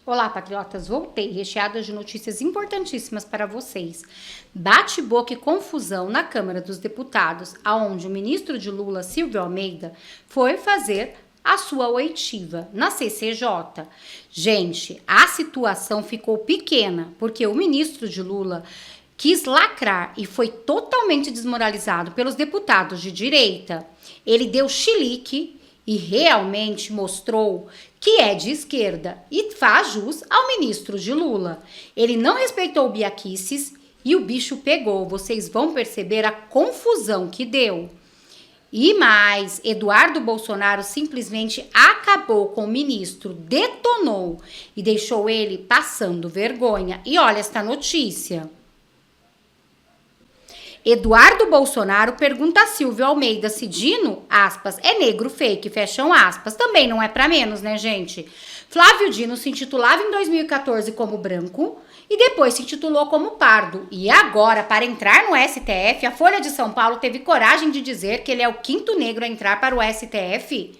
Olá, patriotas, voltei, recheada de notícias importantíssimas para vocês. Bate-boca e confusão na Câmara dos Deputados, aonde o ministro de Lula, Silvio Almeida, foi fazer a sua oitiva na CCJ. Gente, a situação ficou pequena, porque o ministro de Lula quis lacrar e foi totalmente desmoralizado pelos deputados de direita. Ele deu chilique e realmente mostrou que é de esquerda e faz jus ao ministro de Lula. Ele não respeitou o Biaquices e o bicho pegou. Vocês vão perceber a confusão que deu. E mais, Eduardo Bolsonaro simplesmente acabou com o ministro, detonou e deixou ele passando vergonha. E olha esta notícia. Eduardo Bolsonaro pergunta a Silvio Almeida se Dino, aspas, é negro fake, fecham aspas. Também não é pra menos, né, gente? Flávio Dino se intitulava em 2014 como branco e depois se intitulou como pardo. E agora, para entrar no STF, a Folha de São Paulo teve coragem de dizer que ele é o quinto negro a entrar para o STF?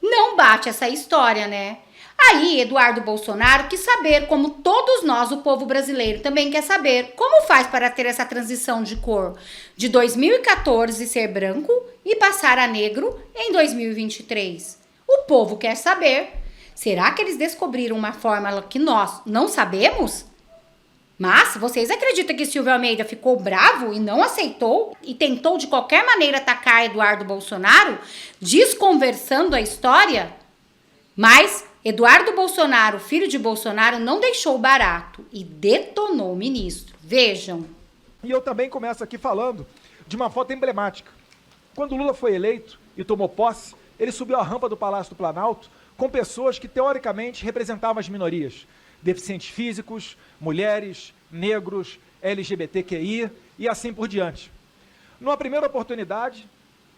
Não bate essa história, né? Aí, Eduardo Bolsonaro quis saber, como todos nós, o povo brasileiro, também quer saber, como faz para ter essa transição de cor de 2014 ser branco e passar a negro em 2023. O povo quer saber. Será que eles descobriram uma fórmula que nós não sabemos? Mas vocês acreditam que Silvio Almeida ficou bravo e não aceitou e tentou de qualquer maneira atacar Eduardo Bolsonaro, desconversando a história? Mas Eduardo Bolsonaro, filho de Bolsonaro, não deixou barato e detonou o ministro. Vejam. E eu também começo aqui falando de uma foto emblemática. Quando Lula foi eleito e tomou posse, ele subiu a rampa do Palácio do Planalto com pessoas que teoricamente representavam as minorias. Deficientes físicos, mulheres, negros, LGBTQI e assim por diante. Numa primeira oportunidade,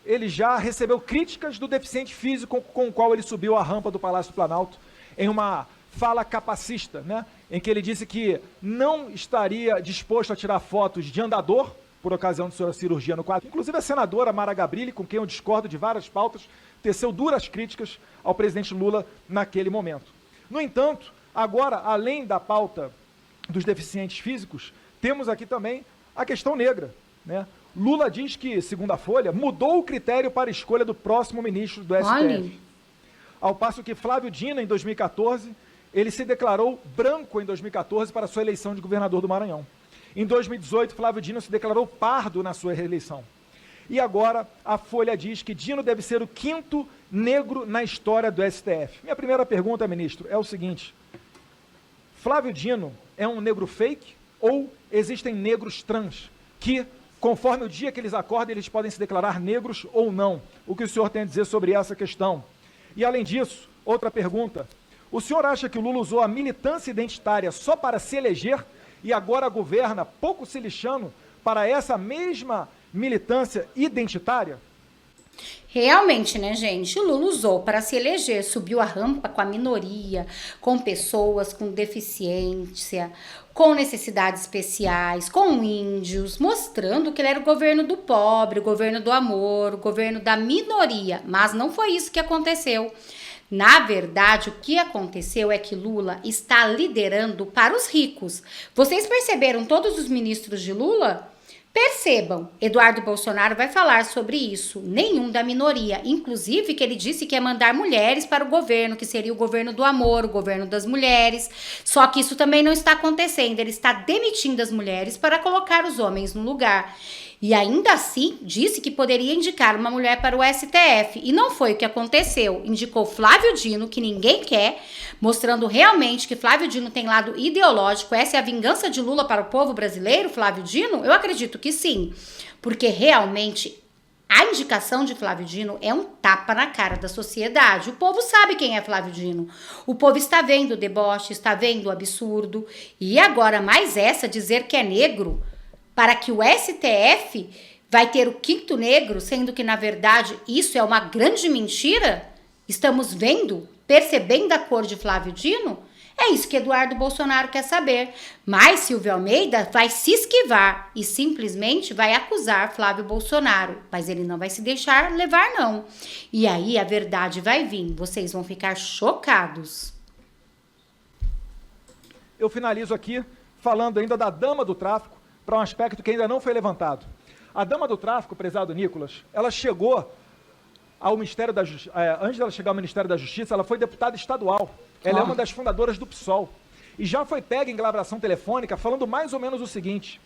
ele já recebeu críticas do deficiente físico com o qual ele subiu a rampa do Palácio do Planalto em uma fala capacista, né? Em que ele disse que não estaria disposto a tirar fotos de andador por ocasião de sua cirurgia no quadril. Inclusive a senadora Mara Gabrilli, com quem eu discordo de várias pautas, teceu duras críticas ao presidente Lula naquele momento. No entanto, agora, além da pauta dos deficientes físicos, temos aqui também a questão negra, né? Lula diz que, segundo a Folha, mudou o critério para a escolha do próximo ministro do STF. Olha. Ao passo que Flávio Dino, em 2014, ele se declarou branco em 2014 para sua eleição de governador do Maranhão. Em 2018, Flávio Dino se declarou pardo na sua reeleição. E agora, a Folha diz que Dino deve ser o quinto negro na história do STF. Minha primeira pergunta, ministro, é o seguinte: Flávio Dino é um negro fake ou existem negros trans que, conforme o dia que eles acordam, eles podem se declarar negros ou não? O que o senhor tem a dizer sobre essa questão? E, além disso, outra pergunta: o senhor acha que o Lula usou a militância identitária só para se eleger e agora governa pouco se lixando para essa mesma militância identitária? Realmente, né, gente? O Lula usou para se eleger, subiu a rampa com a minoria, com pessoas com deficiência, com necessidades especiais, com índios, mostrando que ele era o governo do pobre, o governo do amor, o governo da minoria. Mas não foi isso que aconteceu. Na verdade, o que aconteceu é que Lula está liderando para os ricos. Vocês perceberam todos os ministros de Lula? Percebam, Eduardo Bolsonaro vai falar sobre isso, nenhum da minoria, inclusive que ele disse que ia mandar mulheres para o governo, que seria o governo do amor, o governo das mulheres, só que isso também não está acontecendo, ele está demitindo as mulheres para colocar os homens no lugar. E ainda assim, disse que poderia indicar uma mulher para o STF. E não foi o que aconteceu. Indicou Flávio Dino, que ninguém quer, mostrando realmente que Flávio Dino tem lado ideológico. Essa é a vingança de Lula para o povo brasileiro, Flávio Dino? Eu acredito que sim. Porque realmente a indicação de Flávio Dino é um tapa na cara da sociedade. O povo sabe quem é Flávio Dino. O povo está vendo o deboche, está vendo o absurdo. E agora, mais essa, dizer que é negro, para que o STF vai ter o quinto negro, sendo que, na verdade, isso é uma grande mentira? Estamos vendo, percebendo a cor de Flávio Dino? É isso que Eduardo Bolsonaro quer saber. Mas Silvio Almeida vai se esquivar e simplesmente vai acusar Flávio Bolsonaro. Mas ele não vai se deixar levar, não. E aí a verdade vai vir. Vocês vão ficar chocados. eu finalizo aqui falando ainda da dama do tráfico, para um aspecto que ainda não foi levantado. A dama do tráfico, prezado Nicolas, ela chegou ao Ministério da Justiça, antes dela chegar ao Ministério da Justiça, ela foi deputada estadual. Ela é uma das fundadoras do PSOL. E já foi pega em gravação telefônica falando mais ou menos o seguinte: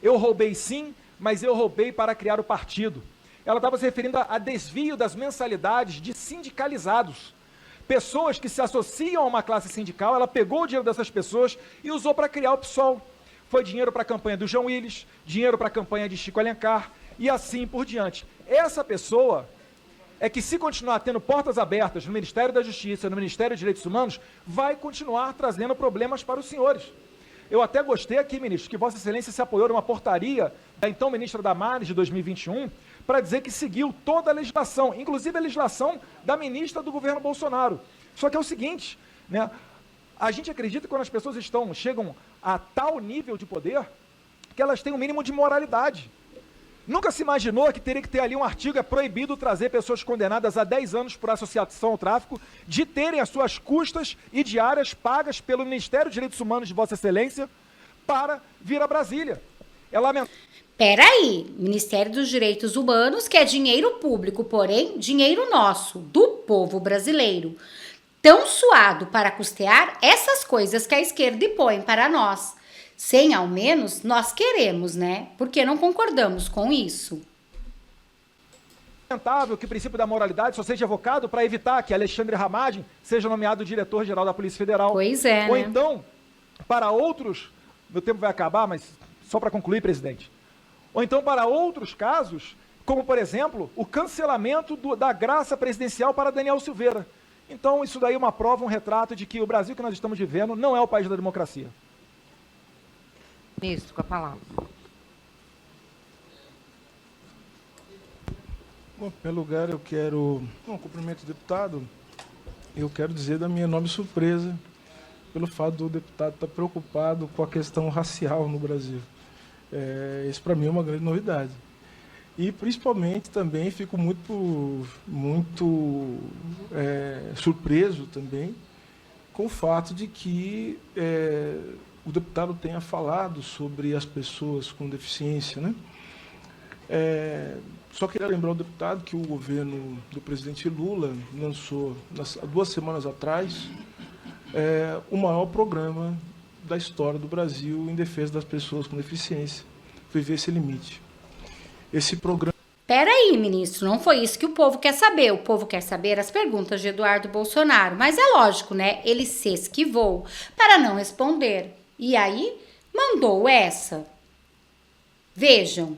eu roubei sim, mas eu roubei para criar o partido. Ela estava se referindo a desvio das mensalidades de sindicalizados. Pessoas que se associam a uma classe sindical, ela pegou o dinheiro dessas pessoas e usou para criar o PSOL. Foi dinheiro para a campanha do João Willis, dinheiro para a campanha de Chico Alencar e assim por diante. Essa pessoa é que, se continuar tendo portas abertas no Ministério da Justiça, no Ministério dos Direitos Humanos, vai continuar trazendo problemas para os senhores. Eu até gostei aqui, ministro, que Vossa Excelência se apoiou numa portaria da então ministra Damares, de 2021, para dizer que seguiu toda a legislação, inclusive a legislação da ministra do governo Bolsonaro. Só que é o seguinte, né? A gente acredita que quando as pessoas chegam a tal nível de poder, que elas têm um mínimo de moralidade. Nunca se imaginou que teria que ter ali um artigo, é proibido trazer pessoas condenadas a 10 anos por associação ao tráfico, de terem as suas custas e diárias pagas pelo Ministério dos Direitos Humanos de Vossa Excelência para vir a Brasília. É lamentável. Peraí, Ministério dos Direitos Humanos, que é dinheiro público, porém dinheiro nosso, do povo brasileiro, tão suado para custear essas coisas que a esquerda impõe para nós. Sem ao menos nós queremos, né? Porque não concordamos com isso. É lamentável que o princípio da moralidade só seja evocado para evitar que Alexandre Ramagem seja nomeado diretor-geral da Polícia Federal. Pois é, Ou né? então, para outros... Meu tempo vai acabar, mas só para concluir, presidente. Ou então, para outros casos, como, por exemplo, o cancelamento da graça presidencial para Daniel Silveira. Então, isso daí é uma prova, um retrato de que o Brasil que nós estamos vivendo não é o país da democracia. Ministro, com a palavra. Bom, em primeiro lugar, eu quero... cumprimento o deputado. Eu quero dizer da minha enorme surpresa pelo fato do deputado estar preocupado com a questão racial no Brasil. Isso, para mim, é uma grande novidade. E, principalmente, também fico muito surpreso também com o fato de que o deputado tenha falado sobre as pessoas com deficiência, né? Só queria lembrar ao deputado que o governo do presidente Lula lançou, há 2 semanas atrás, o maior programa da história do Brasil em defesa das pessoas com deficiência, Viver Sem Limite. Esse programa... Peraí, ministro, não foi isso que o povo quer saber. O povo quer saber as perguntas de Eduardo Bolsonaro. Mas é lógico, né? Ele se esquivou para não responder. E aí, mandou essa. Vejam.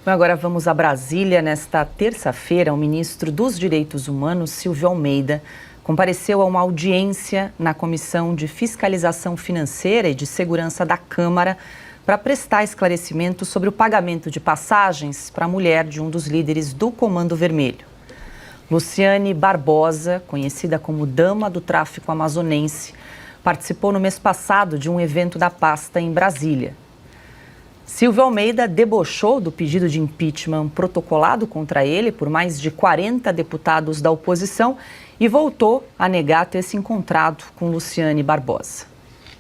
Agora vamos a Brasília. Nesta terça-feira, o ministro dos Direitos Humanos, Silvio Almeida, compareceu a uma audiência na Comissão de Fiscalização Financeira e de Segurança da Câmara para prestar esclarecimento sobre o pagamento de passagens para a mulher de um dos líderes do Comando Vermelho. Luciane Barbosa, conhecida como Dama do Tráfico Amazonense, participou no mês passado de um evento da pasta em Brasília. Silvio Almeida debochou do pedido de impeachment protocolado contra ele por mais de 40 deputados da oposição e voltou a negar ter se encontrado com Luciane Barbosa.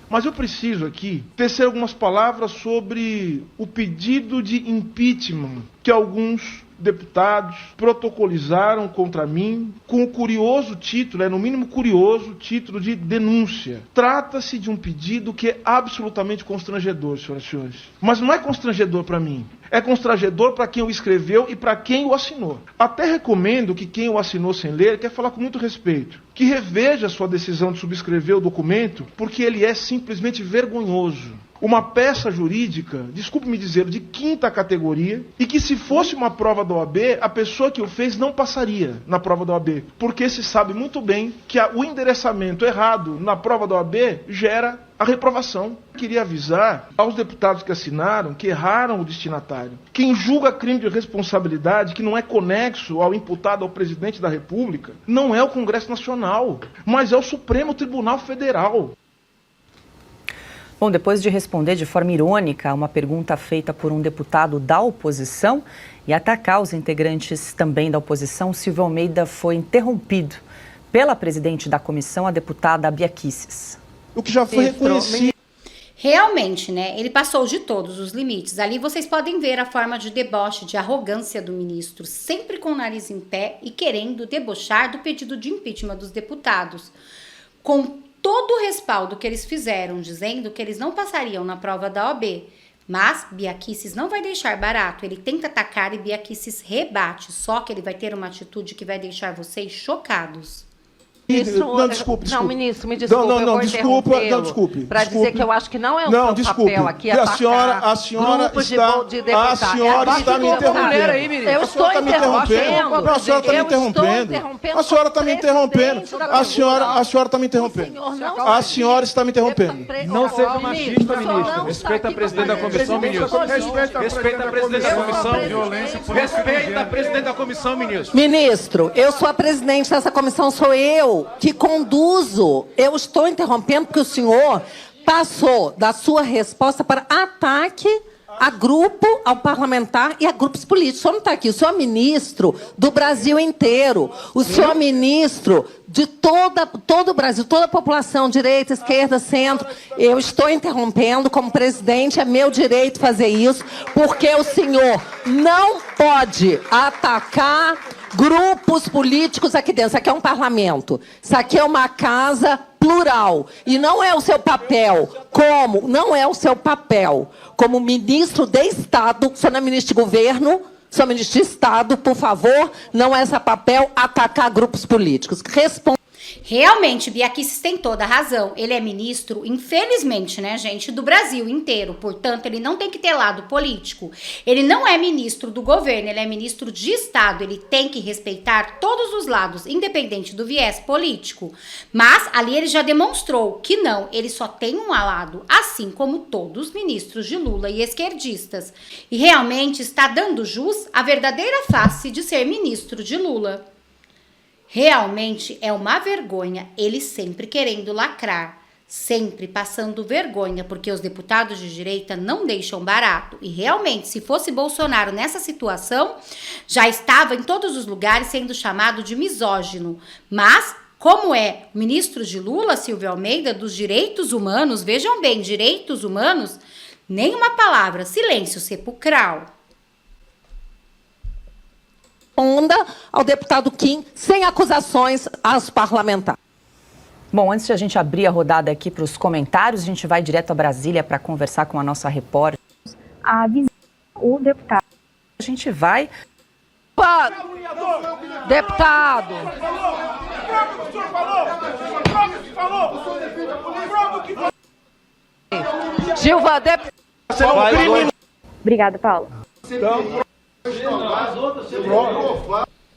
Mas eu preciso aqui tecer algumas palavras sobre o pedido de impeachment que alguns deputados protocolizaram contra mim com o curioso título, no mínimo curioso, título de denúncia. Trata-se de um pedido que é absolutamente constrangedor, senhoras e senhores. Mas não é constrangedor para mim. É constrangedor para quem o escreveu e para quem o assinou. Até recomendo que quem o assinou sem ler, quer falar com muito respeito, que reveja sua decisão de subscrever o documento, porque ele é simplesmente vergonhoso. Uma peça jurídica, desculpe-me dizer, de 5ª categoria, e que se fosse uma prova da OAB, a pessoa que o fez não passaria na prova da OAB, porque se sabe muito bem que o endereçamento errado na prova da OAB gera a reprovação. Queria avisar aos deputados que assinaram que erraram o destinatário. Quem julga crime de responsabilidade que não é conexo ao imputado ao presidente da República não é o Congresso Nacional, mas é o Supremo Tribunal Federal. Bom, depois de responder de forma irônica a uma pergunta feita por um deputado da oposição e atacar os integrantes também da oposição, Silvio Almeida foi interrompido pela presidente da comissão, a deputada Bia Kicis. o que já foi reconhecido. Realmente, né? Ele passou de todos os limites. Ali vocês podem ver a forma de deboche, de arrogância do ministro, sempre com o nariz em pé e querendo debochar do pedido de impeachment dos deputados, com todo o respaldo que eles fizeram, dizendo que eles não passariam na prova da OAB. Mas Bia Kicis não vai deixar barato. Ele tenta atacar e Bia Kicis rebate, só que ele vai ter uma atitude que vai deixar vocês chocados. Não, desculpe. Não, ministro, me desculpe. Desculpe. Para dizer que eu acho que não é o seu papel aqui atacar a senhora grupos está, de deputados. A senhora está me interrompendo. Eu estou interrompendo. A senhora está me interrompendo. A senhora está me interrompendo. A senhora está me interrompendo. A senhora está me interrompendo. Não seja machista, ministro. Respeita a presidente da comissão, ministro. Respeita a presidente da comissão. Respeita a presidente da comissão, ministro. Ministro, eu sou a presidente dessa comissão, sou eu que conduzo. Eu estou interrompendo porque o senhor passou da sua resposta para ataque a grupo, ao parlamentar e a grupos políticos. O senhor não está aqui. O senhor é ministro do Brasil inteiro. O senhor é ministro de todo o Brasil, toda a população, direita, esquerda, centro. Eu estou interrompendo como presidente, é meu direito fazer isso, porque o senhor não pode atacar grupos políticos aqui dentro. Isso aqui é um parlamento. Isso aqui é uma casa plural. E não é o seu papel como ministro de Estado, sou na ministra de Governo, sou ministro de Estado, por favor, não é esse papel atacar grupos políticos. Realmente, Bia Kicis tem toda a razão. Ele é ministro, infelizmente, né, gente, do Brasil inteiro. Portanto, ele não tem que ter lado político. Ele não é ministro do governo, ele é ministro de Estado. Ele tem que respeitar todos os lados, independente do viés político. Mas ali ele já demonstrou que não, ele só tem um lado, assim como todos os ministros de Lula e esquerdistas. E realmente está dando jus à verdadeira face de ser ministro de Lula. Realmente é uma vergonha ele sempre querendo lacrar, sempre passando vergonha, porque os deputados de direita não deixam barato. E realmente, se fosse Bolsonaro nessa situação, já estava em todos os lugares sendo chamado de misógino. Mas, como é ministro de Lula, Silvio Almeida, dos direitos humanos, vejam bem, direitos humanos, nenhuma palavra, silêncio sepulcral. Ao deputado Kim, sem acusações aos parlamentares. Bom, antes de a gente abrir a rodada aqui para os comentários, a gente vai direto a Brasília para conversar com a nossa repórter. O deputado. A gente vai... Deputado! Gilva, deputado! Obrigada, Paulo.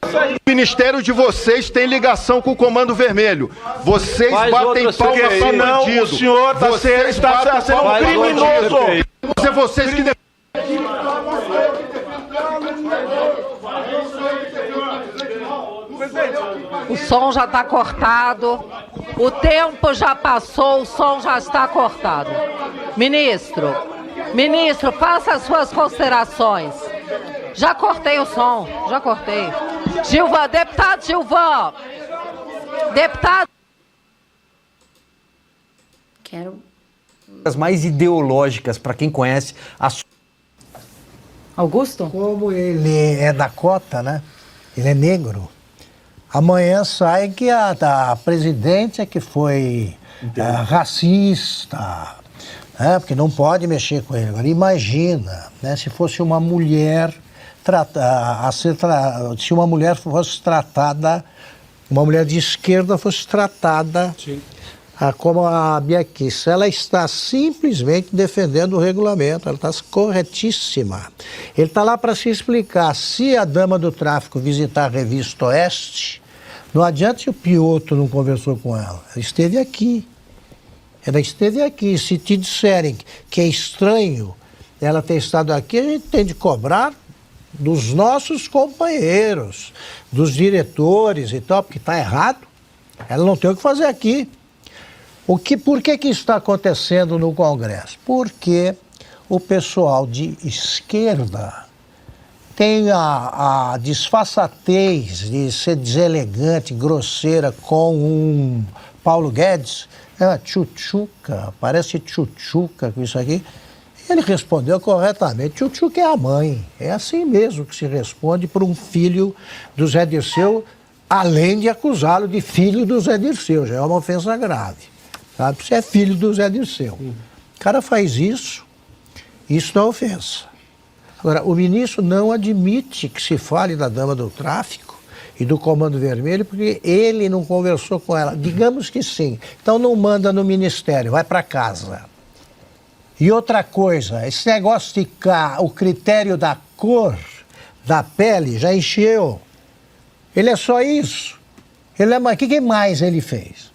O ministério de vocês tem ligação com o Comando Vermelho. Vocês batem palma para bandido. O senhor está sendo um criminoso. Vocês que... O som já está cortado. O tempo já passou, o som já está cortado. Ministro, faça as suas considerações. Já cortei o som, já cortei. Gilvan, deputado Gilvan. Deputado. As mais ideológicas, para quem conhece a... Augusto? Como ele é da cota, né? Ele é negro. Amanhã sai que a presidente é que foi racista, né? Porque não pode mexer com ele. Agora, imagina, né, se fosse uma mulher... se uma mulher fosse tratada, uma mulher de esquerda fosse tratada como a Bia Kicis. Ela está simplesmente defendendo o regulamento, ela está corretíssima. Ele está lá para se explicar. Se a dama do tráfico visitar a revista Oeste, não adianta se o Piotr não conversou com ela. Ela esteve aqui. Se te disserem que é estranho ela ter estado aqui, a gente tem de cobrar dos nossos companheiros, dos diretores e tal, porque está errado. Ela não tem o que fazer aqui. Por que isso está acontecendo no Congresso? Porque o pessoal de esquerda tem a disfarçatez de ser deselegante, grosseira com um Paulo Guedes, tchutchuca, parece tchutchuca com isso aqui. Ele respondeu corretamente, tchutchuca é a mãe. É assim mesmo que se responde para um filho do Zé Dirceu, além de acusá-lo de filho do Zé Dirceu, já é uma ofensa grave. Sabe? Você é filho do Zé Dirceu. O cara faz isso não é ofensa. Agora, o ministro não admite que se fale da dama do tráfico e do Comando Vermelho, porque ele não conversou com ela. Digamos que sim. Então não manda no ministério, vai para casa. E outra coisa, esse negócio de o critério da cor da pele já encheu. Ele é só isso. O que mais ele fez?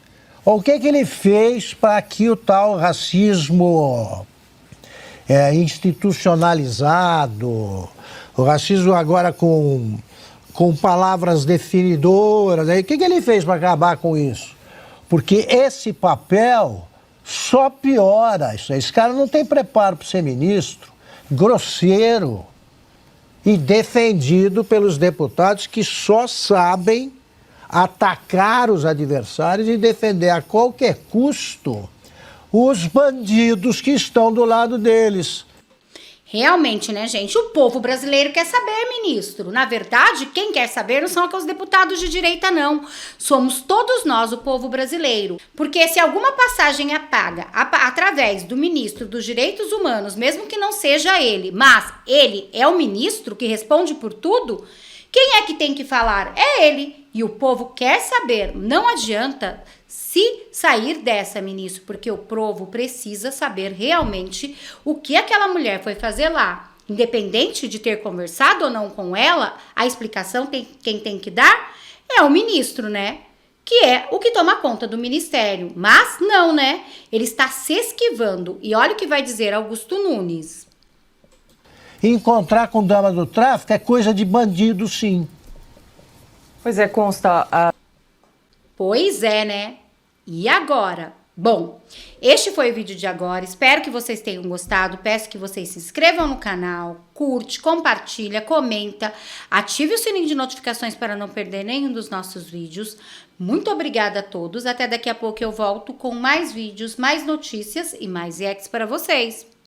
O que ele fez para que o tal racismo institucionalizado, o racismo agora com palavras definidoras, o que ele fez para acabar com isso? Porque esse papel só piora isso. Esse cara não tem preparo para ser ministro, grosseiro e defendido pelos deputados que só sabem atacar os adversários e defender a qualquer custo os bandidos que estão do lado deles. Realmente, né, gente? O povo brasileiro quer saber, ministro. Na verdade, quem quer saber não são os deputados de direita, não. Somos todos nós, o povo brasileiro. Porque se alguma passagem é paga através do ministro dos Direitos Humanos, mesmo que não seja ele, mas ele é o ministro que responde por tudo, quem é que tem que falar? É ele. E o povo quer saber. Não adianta se sair dessa, ministro, porque o povo precisa saber realmente o que aquela mulher foi fazer lá. Independente de ter conversado ou não com ela, a explicação quem tem que dar é o ministro, né? Que é o que toma conta do ministério. Mas não, né? Ele está se esquivando. E olha o que vai dizer Augusto Nunes. Encontrar com dama do tráfico é coisa de bandido, sim. Pois é, consta... Pois é, né? E agora? Bom, este foi o vídeo de agora. Espero que vocês tenham gostado. Peço que vocês se inscrevam no canal, curte, compartilha, comenta, ative o sininho de notificações para não perder nenhum dos nossos vídeos. Muito obrigada a todos. Até daqui a pouco eu volto com mais vídeos, mais notícias e mais reacts para vocês.